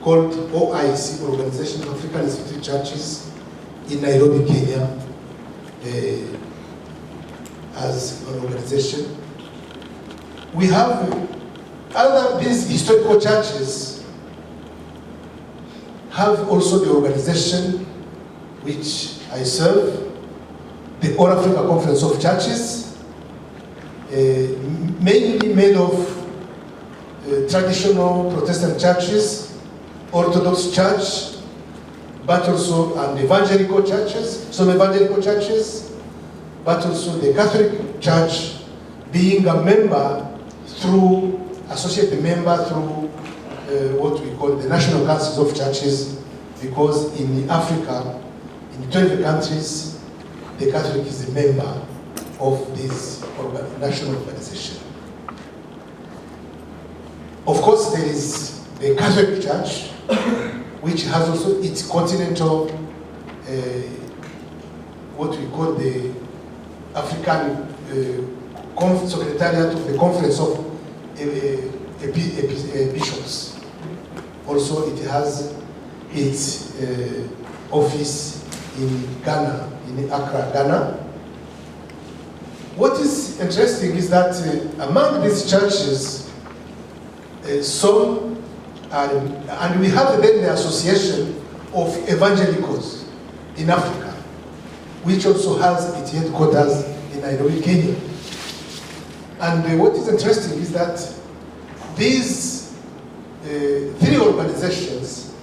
called OIC, Organization of African Institute Churches, in Nairobi, Kenya, as an organization. We have other these historical churches have also the organization which I serve, the All Africa Conference of Churches, mainly made of traditional Protestant churches, Orthodox Church, but also and evangelical churches, some evangelical churches, but also the Catholic Church, being a member through, associate member through what we call the National Councils of Churches, because in Africa, in 12 countries, the Catholic is a member of this national organization. Of course, there is the Catholic Church, which has also its continental, what we call the African Secretariat of the Conference of Bishops. Also, it has its office in Ghana, in Accra, Ghana. What is interesting is that among these churches, some are, and we have then the Association of Evangelicals in Africa, which also has its headquarters in Nairobi, Kenya. And what is interesting is that these three organizations,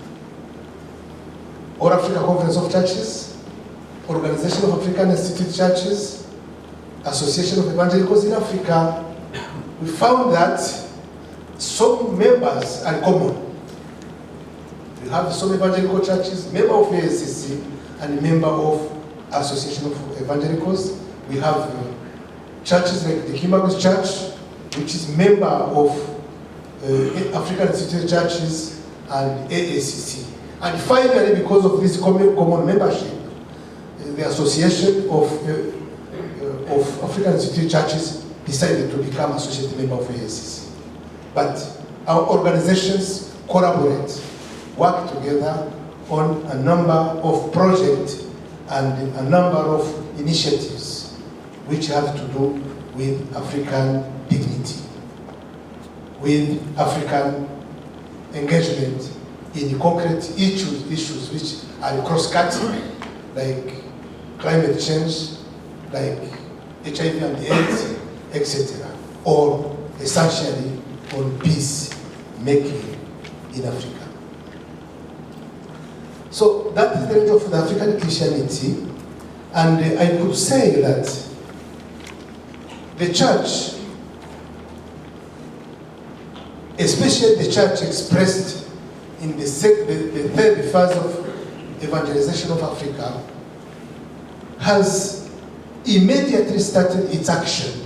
All Africa Conference of Churches, Organization of African Institute Churches, Association of Evangelicals in Africa, we found that some members are common. We have some evangelical churches, member of ASCC, and member of Association of Evangelicals. We have churches like the Kimagos Church, which is member of African Institute Churches and AACC. And finally, because of this common membership, the Association of African Institute Churches decided to become associate member of AACC. But our organizations collaborate, work together on a number of projects and a number of initiatives which have to do with African dignity, with African engagement in concrete issues which are cross-cutting, like climate change, like HIV and AIDS, etc., or essentially on peace making in Africa. So that is the range of the African Christianity, and I could say that the church, especially the church expressed in the third phase of evangelization of Africa, has immediately started its action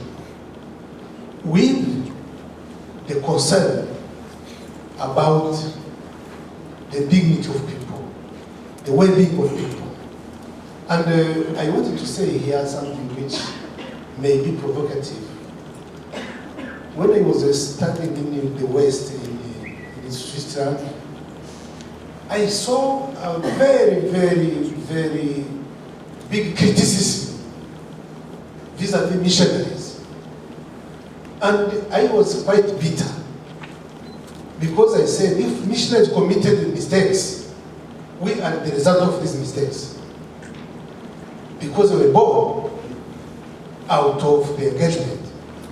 with the concern about the dignity of people, the well-being of people. And I wanted to say here something which may be provocative. When I was studying in the West, in Switzerland, I saw a very, very, very big criticism vis-a-vis missionaries. And I was quite bitter, because I said, if missionaries committed mistakes, we are the result of these mistakes. Because they were born out of the engagement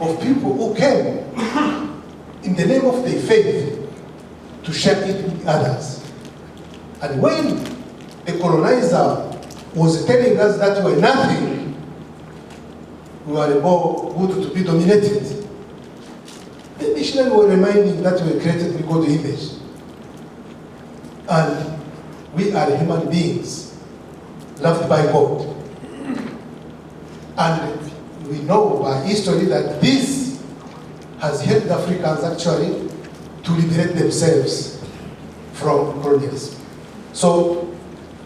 of people who came in the name of their faith to share it with others. And when the colonizer was telling us that we were nothing, we were more good to be dominated, the missionaries were reminding that we were created in God's image. And we are human beings, loved by God. And we know by history that this has helped Africans actually to liberate themselves from colonialism. So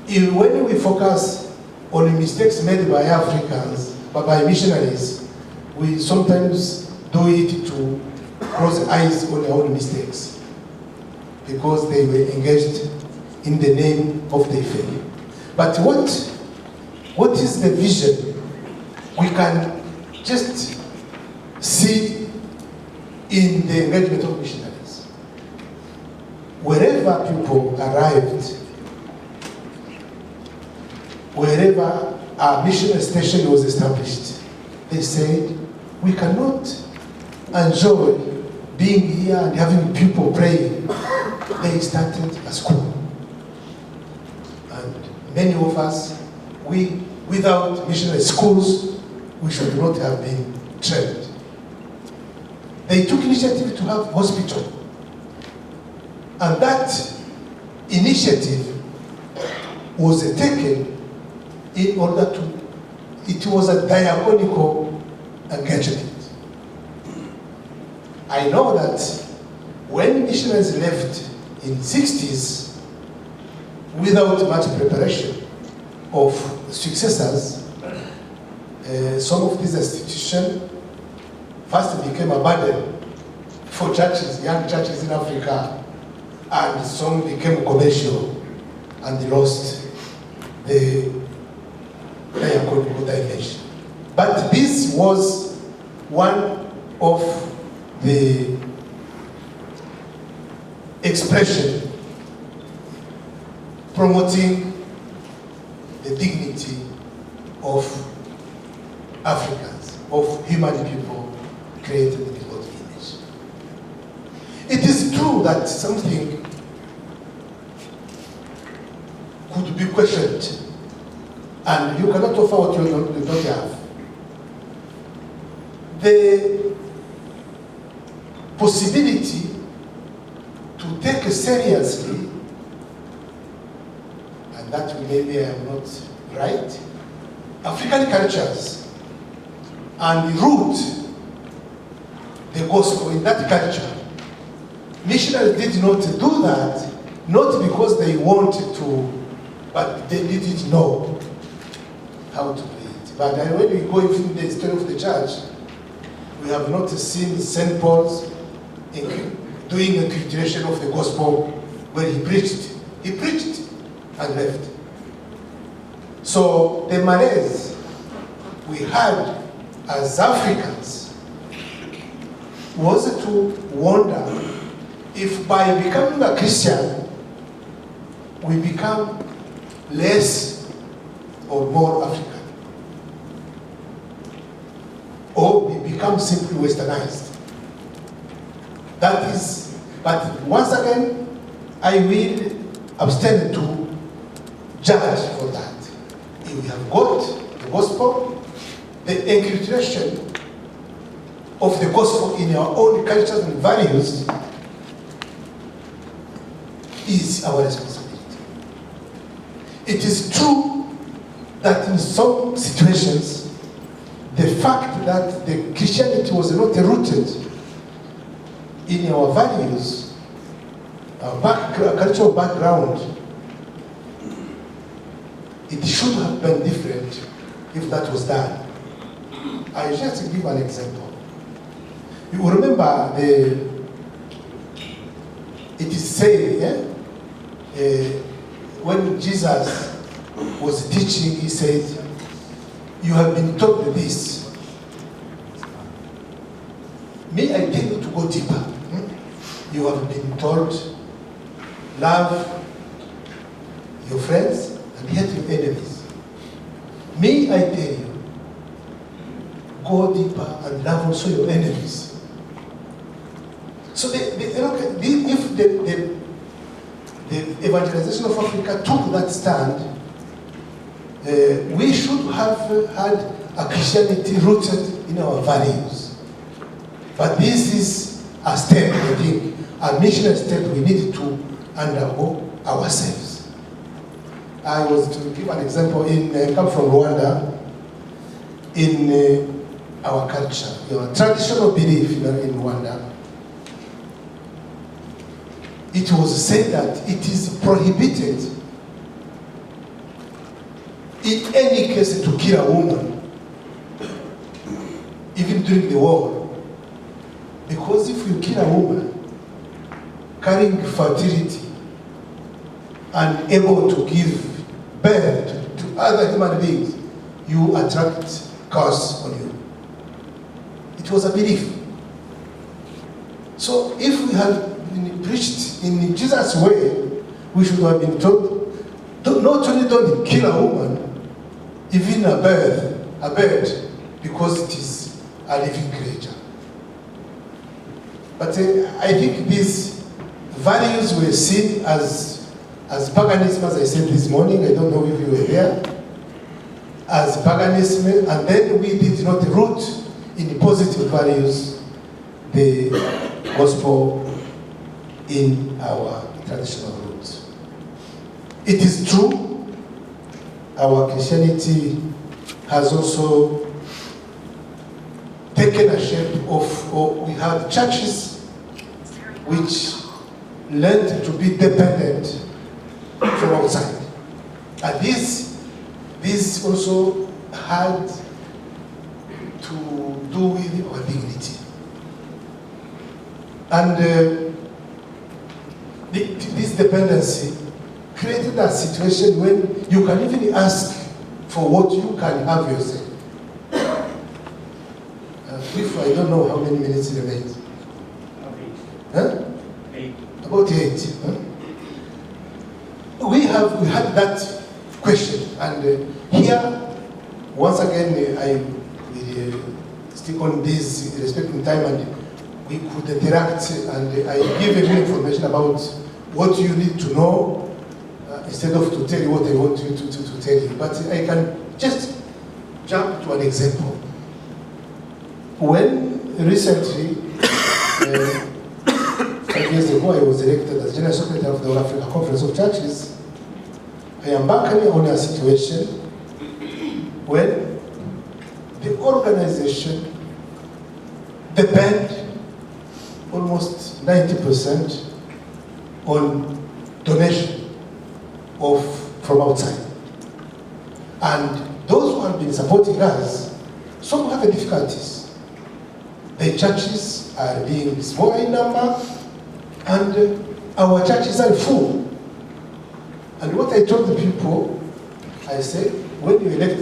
when we focus on the mistakes made by Africans, but by missionaries, we sometimes do it to close eyes on our own mistakes. because they were engaged in the name of their faith. But what is the vision? We can just see in the engagement of missionaries. Wherever people arrived, wherever a missionary station was established, they said, we cannot enjoy being here and having people praying. They started a school. And many of us, without missionary schools, we should not have been trained. They took initiative to have hospital. And that initiative was taken in order to, it was a diabolical engagement. I know that when missionaries left in 60s without much preparation of successors, some of these institutions first became a burden for churches, young churches in Africa, and some became commercial and they lost the diabolical dimension. But this was one of the expression promoting the dignity of Africans, of human people created in God's image. It is true that something could be questioned, and you cannot offer what you don't have. The possibility to take seriously, and that maybe I am not right, African cultures and root the gospel in that culture. Missionaries did not do that, not because they wanted to, but they didn't know how to do it. But when we go into the history of the church, we have not seen St. Paul's doing a culturation of the gospel where he preached. He preached and left. So the malaise we had as Africans was to wonder if by becoming a Christian, we become less or more African. Or we become simply westernized. That is, but once again, I will abstain to judge for that. If we have got the gospel, the inculturation of the gospel in our own cultures and values is our responsibility. It is true that in some situations, the fact that the Christianity was not rooted in our values, our cultural background, it should have been different if that was done. I just give an example. You remember it is said, when Jesus was teaching, he said, you have been taught this. May I tell you to go deeper. You have been taught, love your friends and hate your enemies. May I tell you, go deeper and love also your enemies. So if the evangelization of Africa took that stand, we should have had a Christianity rooted in our values. But this is a step, I think, a missionary step we need to undergo ourselves. I was to give an example. I come from Rwanda. In our culture, our traditional belief in Rwanda, it was said that it is prohibited in any case to kill a woman, even during the war. Because if you kill a woman, carrying fertility and able to give birth to other human beings, you attract curse on you. It was a belief. So if we had been preached in Jesus' way, we should have been told, not only don't kill a woman, even a bird, because it is a living creature. But I think these values were seen as paganism, as I said this morning. I don't know if you were there. As paganism, and then we did not root in positive values the gospel in our traditional roots. It is true, our Christianity has also taken a shape of, or we have churches which learned to be dependent from outside. And this also had to do with our dignity. And this dependency created a situation when you can even ask for what you can have yourself. If I don't know how many minutes remains. Huh? 8. About 8. Huh? We had that question, and here once again I will stick on this respecting time, and we could interact, and I give you information about what you need to know instead of to tell you what I want you to tell you. But I can just jump to an example. When recently, 5 years ago, I was elected as General Secretary of the All Africa Conference of Churches, I embarked on a situation when the organization depends almost 90% on donation from outside. And those who have been supporting us, some have difficulties. The churches are being smaller in number, and our churches are full. And what I told the people, I said, when you elect